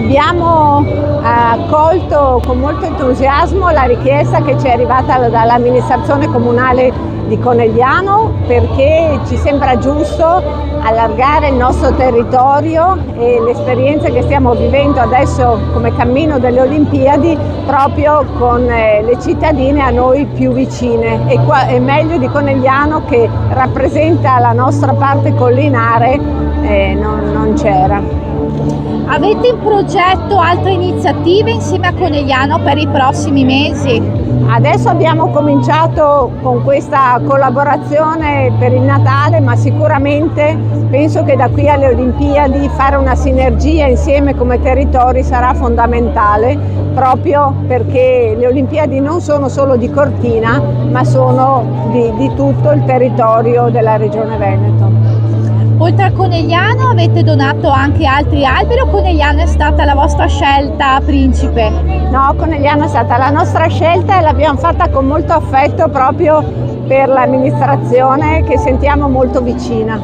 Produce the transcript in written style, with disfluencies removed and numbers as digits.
Abbiamo accolto con molto entusiasmo la richiesta che ci è arrivata dall'amministrazione comunale di Conegliano, perché ci sembra giusto allargare il nostro territorio e le esperienze che stiamo vivendo adesso come cammino delle Olimpiadi proprio con le cittadine a noi più vicine, e qua è meglio di Conegliano, che rappresenta la nostra parte collinare, non c'era. Avete in progetto altre iniziative insieme a Conegliano per i prossimi mesi? Adesso abbiamo cominciato con questa collaborazione per il Natale, ma sicuramente penso che da qui alle Olimpiadi fare una sinergia insieme come territori sarà fondamentale, proprio perché le Olimpiadi non sono solo di Cortina, ma sono di tutto il territorio della Regione Veneto. Oltre a Conegliano avete donato anche altri alberi o Conegliano è stata la vostra scelta principe? No, Conegliano è stata la nostra scelta e l'abbiamo fatta con molto affetto proprio per l'amministrazione che sentiamo molto vicina.